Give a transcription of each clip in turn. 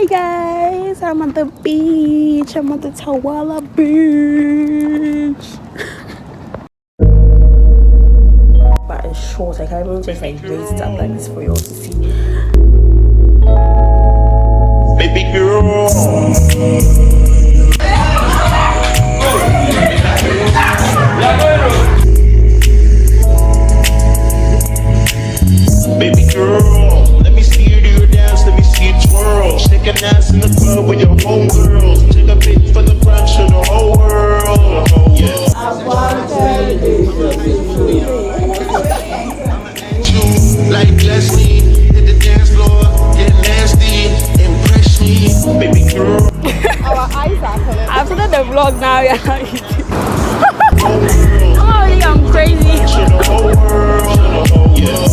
Hi guys, I'm at the beach. I'm at the Tawala beach. But it's short. I can't even just like raise it up like this for you all to see. Baby girl. Baby girl, let me see you do your dance, let me see you twirl. Shake a dance in the club with your homegirls. Take a pic for the brunch, show the whole world. Yeah. You like Leslie, hit the dance floor, get nasty, impress me, baby girl. Our eyes are connected. I've started the vlog now, yeah. I'm crazy.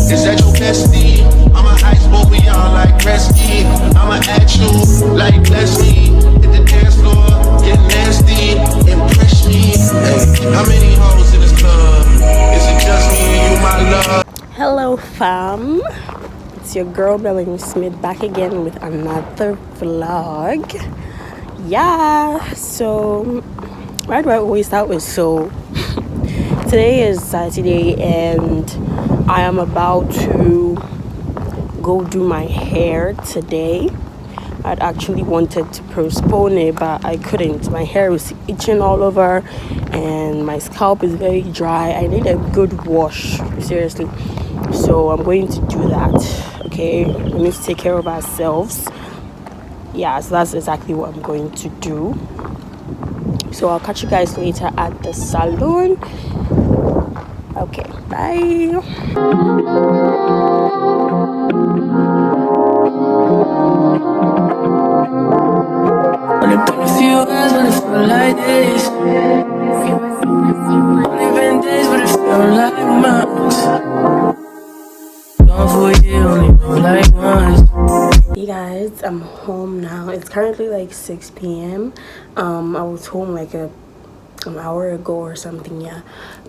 Is that your bestie? I'm a ice boy, we all like rescue. I'ma at you like Leslie. Hit the dance floor, get nasty, impress me. Hey, how many hoes in this club? Is it just me and you, my love? Hello, fam. It's your girl Melly Smith back again with another vlog. Yeah, so where do I always start with? So today is Saturday and I am about to go do my hair today. I'd actually wanted to postpone it, but I couldn't. My hair was itching all over and my scalp is very dry. I need a good wash, seriously. So I'm going to do that, okay? We need to take care of ourselves. Yeah, so that's exactly what I'm going to do. So I'll catch you guys later at the salon. Okay, bye. Only been a few hours, but it feel like this. Only been days, but it feel like months. Gone for a year, only feel like once. Hey guys, I'm home now. It's currently like 6 p.m. I was home like an hour ago or something, yeah.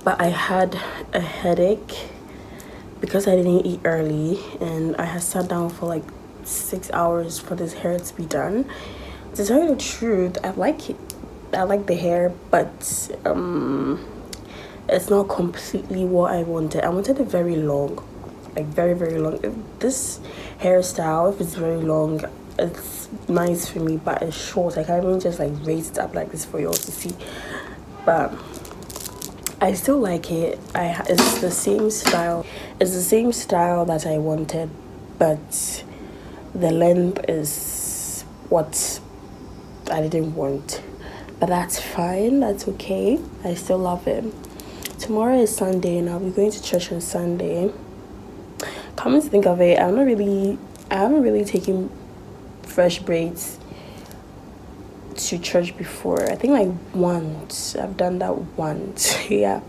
But I had a headache because I didn't eat early, and I had sat down for like 6 hours for this hair to be done. To tell you the truth, I like it. I like the hair, but it's not completely what I wanted. I wanted it very long, like very, very long. If this hairstyle, if it's very long, it's nice for me, but it's short. I can't even just like raise it up like this for you all to see. But I still like it. It's the same style. It's the same style that I wanted, but the length is what I didn't want. But that's fine. That's okay. I still love it. Tomorrow is Sunday, and I'll be going to church on Sunday. Come to think of it, I haven't really taken fresh braids to church before. I think like once. I've done that once. Yeah.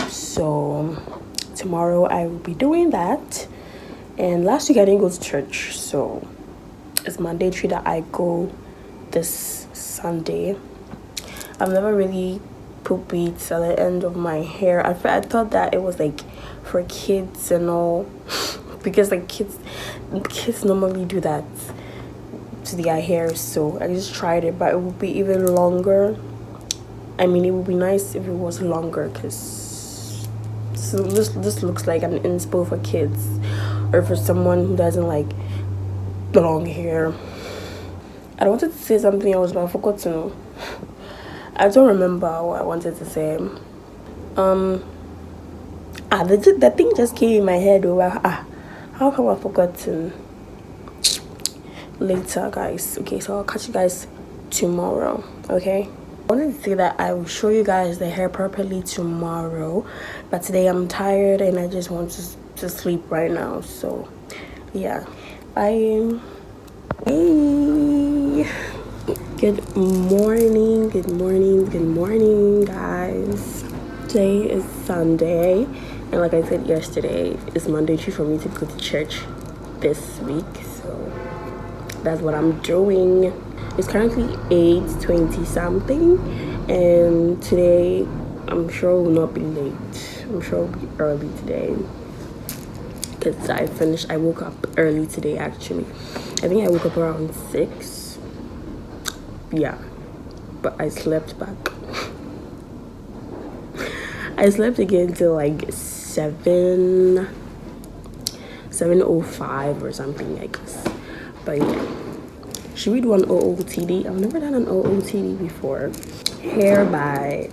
So tomorrow I will be doing that. And last week I didn't go to church, so it's mandatory that I go this Sunday. I've never really put beads at the end of my hair. I thought that it was like for kids and all, because like kids normally do that to their hair. So I just tried it, but it would be even longer. I mean, it would be nice if it was longer, because so this looks like an inspo for kids or for someone who doesn't like long hair. I wanted to say something else, but I forgot to know. I don't remember what I wanted to say. The thing just came in my head over. How come I've forgotten? Later, guys. Okay, so I'll catch you guys tomorrow. Okay. I wanted to say that I will show you guys the hair properly tomorrow, but today I'm tired and I just want to sleep right now. So, yeah. Bye. Hey. Good morning, guys. Today is Sunday, and like I said yesterday, it's mandatory for me to go to church this week, so that's what I'm doing. It's currently 8:20 something, and today I'm sure will not be late. I'm sure it'll be early today. because I woke up early today actually. I think I woke up around 6. Yeah, but I slept back. I slept again till like 7:05 or something, I guess. But yeah, should we do an OOTD? I've never done an OOTD before. Hair by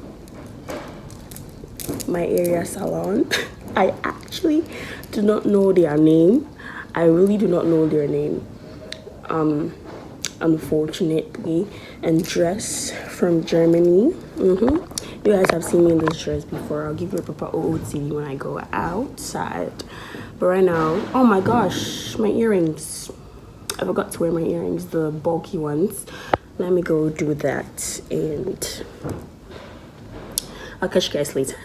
my area salon. I actually do not know their name. I really do not know their name, unfortunately. And dress from Germany. You guys have seen me in this dress before. I'll give you a proper OOTD when I go outside. But right now, oh my gosh, my earrings. I forgot to wear my earrings, the bulky ones. Let me go do that and I'll catch you guys later.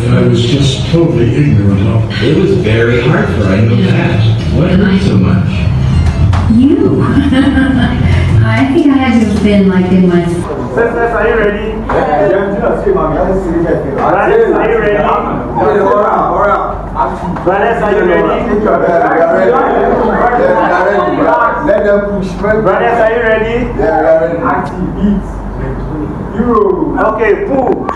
I was just totally ignorant of it. It was very hard for I know that. What hurt so much? You. I think I had to have been like in my... Are you ready? Are you ready? Brothers, are you ready? Let them push. Brothers, are you ready? Yeah, we are ready. Active beats. You. Okay, pull.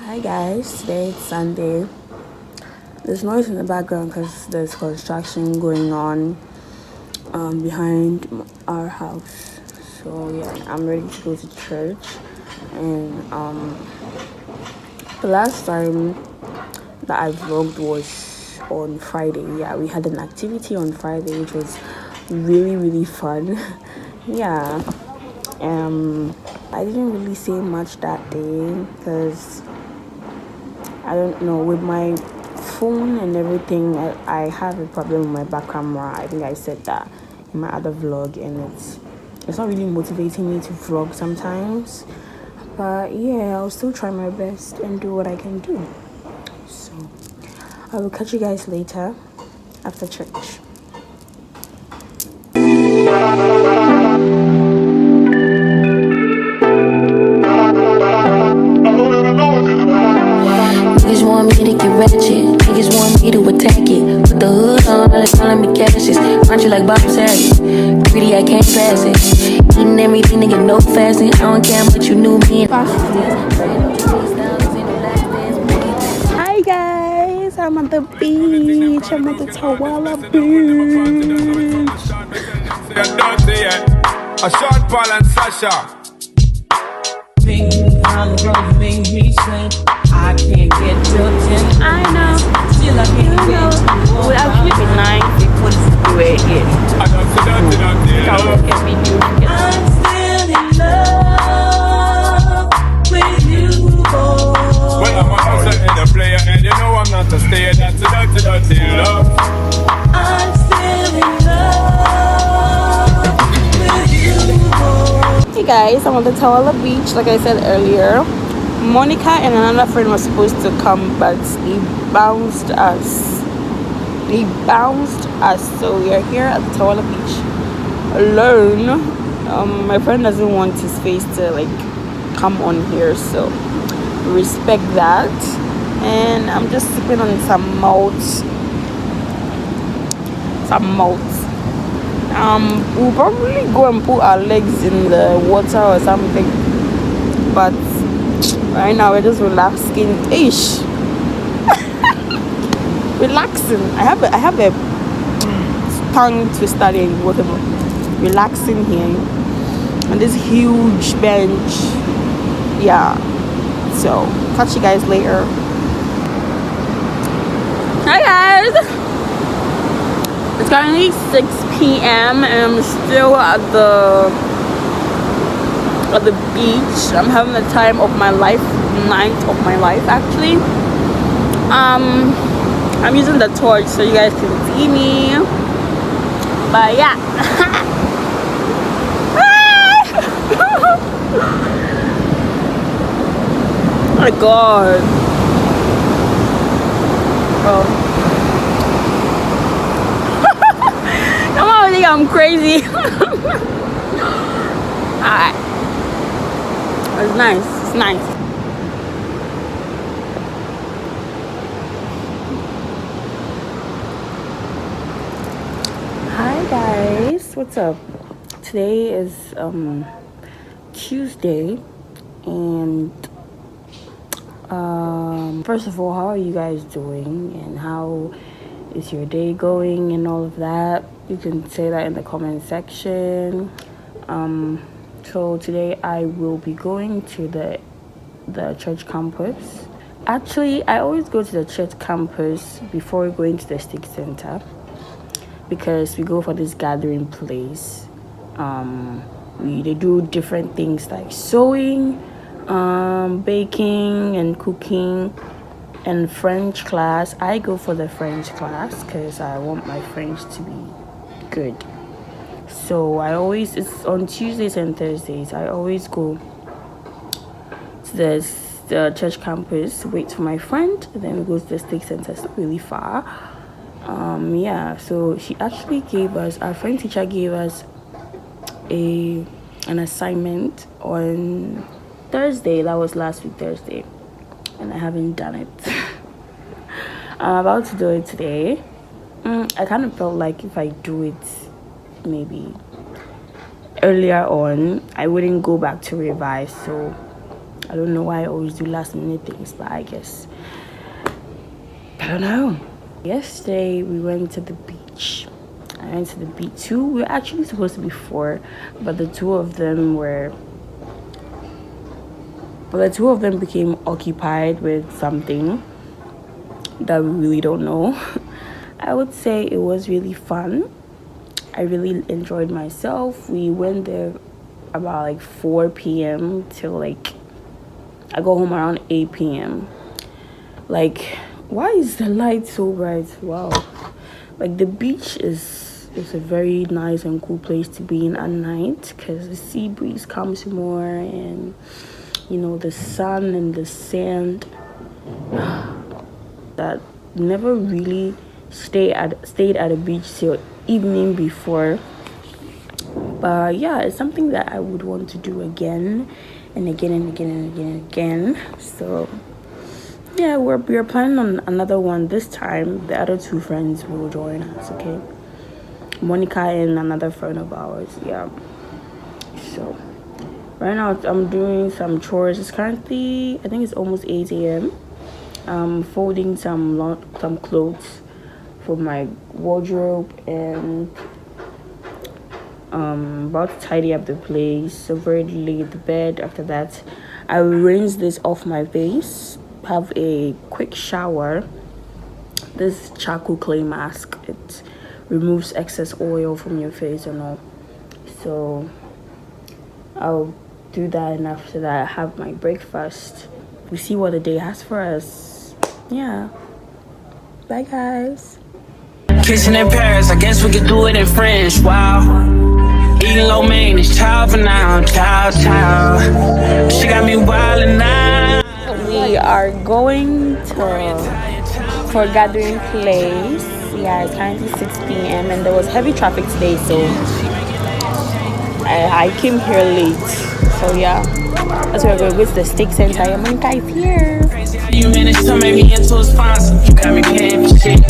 Hi guys, today it's Sunday. There's noise in the background because there's construction going on behind our house. So yeah, I'm ready to go to church. And the last time that I vlogged was on Friday. Yeah, we had an activity on Friday which was really fun. Yeah. I didn't really say much that day because I don't know, with my phone and everything, I have a problem with my back camera. I think I said that in my other vlog, and it's not really motivating me to vlog sometimes. But yeah, I'll still try my best and do what I can do. So I will catch you guys later after church. Niggas want me to get ratchet. Niggas want me to attack it. Put the hood on, they calling me Cassius. Aren't you like Bob Saget? Greedy, I can't pass it. Eating everything, nigga, no fasting. I don't care how much you knew me. Hi guys, I'm at the beach. I'm at the Tawala beach. A Sean Paul and Sasha. Round the road make me sing. I can't get till 10. I know. Still I can't get. Would actually be nice if we put it in. I don't see Can we do I'm still in love with you, boy. Well, I'm a hustler and a player, and you know I'm not a stayer. That's a dirty love. I'm still in love with you, boy. Hey guys, guys, I'm on the Tawala beach. Like I said earlier, Monica and another friend was supposed to come, but he bounced us. So we are here at the Tawala beach alone. My friend doesn't want his face to like come on here, so respect that. And I'm just sipping on some malt. We'll probably go and put our legs in the water or something, but right now we're just relaxing. Relaxing. I have a tongue twister and whatever. Relaxing here on this huge bench. Yeah. So catch you guys later. Hi guys. It's currently 6 p.m. and I'm still at the beach. I'm having the time of my life, night of my life actually. I'm using the torch so you guys can see me. But yeah. Oh my god. Oh. I think I'm crazy. Alright. It's nice. It's nice. Hi guys. What's up? Today is Tuesday, and first of all, how are you guys doing and how is your day going and all of that? You can say that in the comment section. So today I will be going to the church campus. Actually, I always go to the church campus before going to the stick center because we go for this gathering place. They do different things like sewing, baking and cooking, and French class. I go for the French class because I want my French to be good. So it's on Tuesdays and Thursdays. I always go to the church campus, wait for my friend, and then we go to the stick center. It's not really far. So she actually our French teacher gave us an assignment on Thursday. That was last week Thursday, and I haven't done it. I'm about to do it today. I kind of felt like if I do it maybe earlier on, I wouldn't go back to revise. So I don't know why I always do last minute things, but I guess I don't know. Yesterday we went to the beach. I went to the beach too. We were actually supposed to be 4, but the two of them became occupied with something that we really don't know. I would say it was really fun. I really enjoyed myself. We went there about like 4 p.m. till like I go home around 8 p.m. Like, why is the light so bright? Wow. Like, the beach is a very nice and cool place to be in at night because the sea breeze comes more, and the sun and the sand that never really stayed at a beach till evening before. But yeah, it's something that I would want to do again and again and again and again and again. So yeah, we're planning on another one this time. The other 2 friends will join us, okay? Monica and another friend of ours. Yeah. So right now I'm doing some chores. It's currently, I think it's almost 8 a.m. I'm folding some clothes for my wardrobe, and about to tidy up the place. I've already laid the bed. After that, I will rinse this off my face, have a quick shower. This charcoal clay mask, it removes excess oil from your face and all. So I'll do that, and after that I have my breakfast. We see what the day has for us. Yeah. Bye guys. Kissing in Paris, I guess we could do it in French. Wow. eating lo mein, it's ciao for now, ciao, ciao. She got me wildin' now. We are going for a gathering place. Yeah, it's currently 6 p.m. and there was heavy traffic today, so I came here late. So yeah, that's where we're going with the steak center. Yamanka is here. You managed to make me into a sponsor. You got me paying for shit.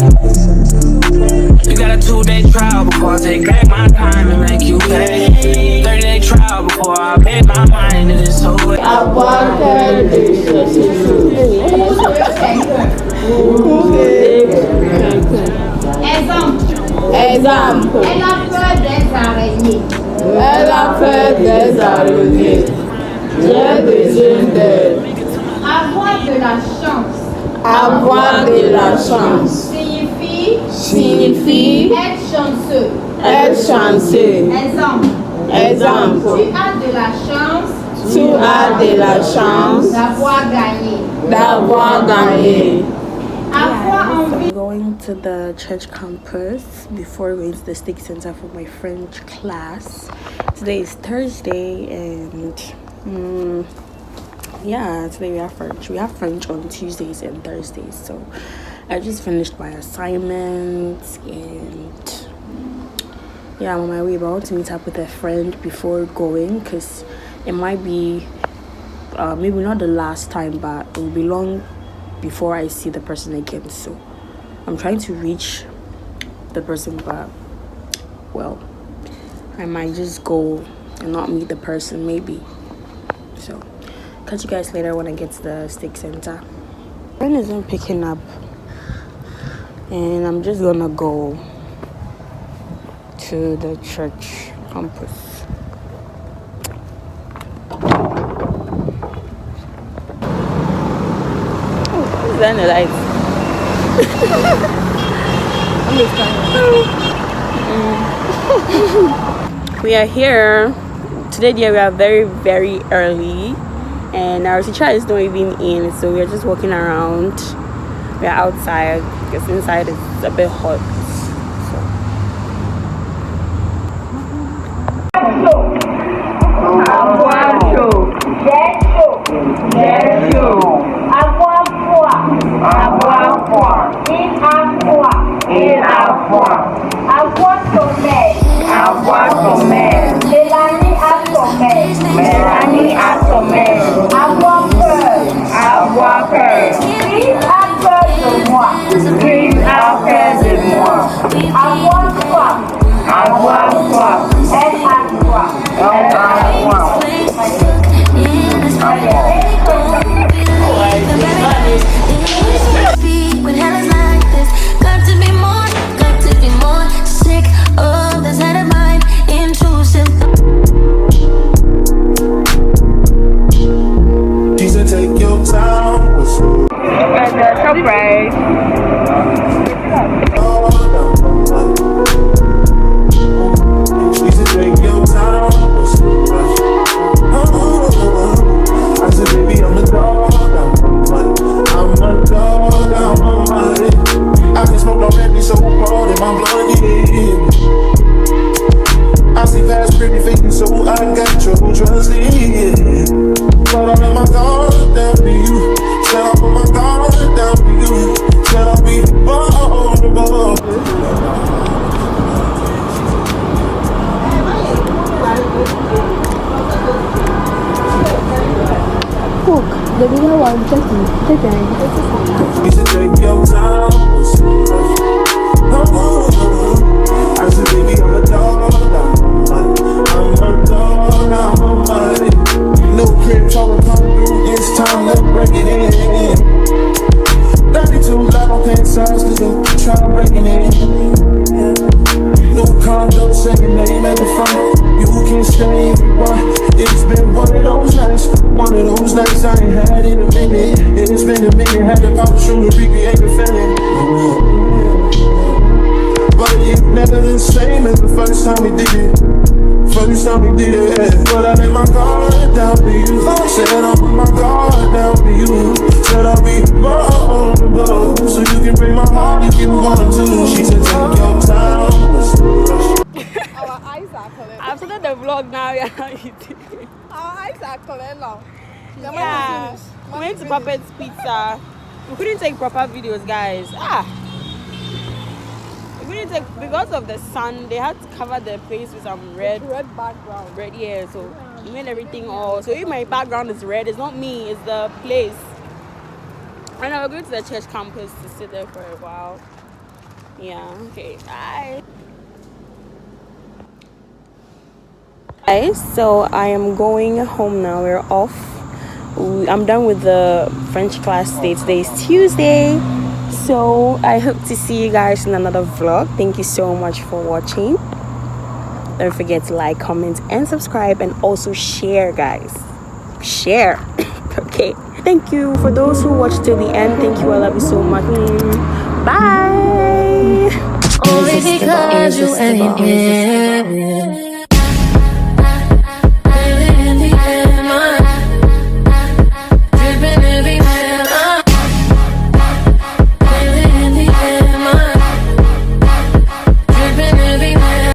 You got a 2-day trial before I take back my time and make you pay. 30-day trial before I pay my mind and it's so way. Exemple. Elle a peur des araignées. Elle a peur des araignées. J'ai besoin d'elle. Avoir de la chance. Avoir de la chance. Signifie être chanceux. Être chanceux. Exemple. Tu as de la chance. Tu as de la chance d'avoir gagné. D'avoir gagné. I'm going to the church campus before going to the steak center for my French class. Today is Thursday and yeah, today we have French. We have French on Tuesdays and Thursdays. So I just finished my assignments and yeah, I'm on my way, but I want to meet up with a friend before going because it might be maybe not the last time, but it will be long before I see the person again. So I'm trying to reach the person, but well, I might just go and not meet the person maybe. So catch you guys later when I get to the steak center. Friend isn't picking up and I'm just gonna go to the church campus. Then the lights. We are here today. Dear, we are very, very early, and our teacher is not even in, so we are just walking around. We are outside because inside it's a bit hot. Il avoir sommeil. Mélanie a sommeil. Avoir peur. Chris a peur de moi. Avoir soif. Elle a soif. When hell is like this, got to be more sick of this head of mine, intrusive. She said, take your time. Surprise. She said, take your time. I said, baby, I'm the dog. I'm a dog. I can smoke no baby so hard in my blood, yeah. I see past pretty faking, so I got your trust, yeah. But I let my guard down to you. Said I put my guard down to you. Said I'll be vulnerable. Look, the video was just taken. You should take your time. I said, baby, I'm a dog. I'm a money. No crib, trouble come through. It's time to break it in. 32 level pants size, cause I'm trying to break it in. No condo, second name at the front. You can stay if you want. It's been one of those nights I ain't had in a minute. It's been a minute, had to pop a shoe to recreate the feeling. But it's never the same as the first time we did it. But I let my guard down to you. Said I'll put my guard down to you. Said I'll be vulnerable, so you can break my heart if you want to. She said take your time. After the Our eyes are clear now. Yeah. We went to Puppet's Pizza. We couldn't take proper videos, guys. We couldn't take because of the sun. They had to cover their face with some red background. Red, yeah. So we made everything all. So if my background is red, it's not me. It's the place. And I will go to the church campus to sit there for a while. Yeah. Okay. Bye. Guys, so I am going home now. We're off. I'm done with the French class today. Today is Tuesday. So I hope to see you guys in another vlog. Thank you so much for watching. Don't forget to like, comment, and subscribe, and also share, guys. Share. Okay. Thank you for those who watched till the end. Thank you. I love you so much. Bye. Only because you ain't here.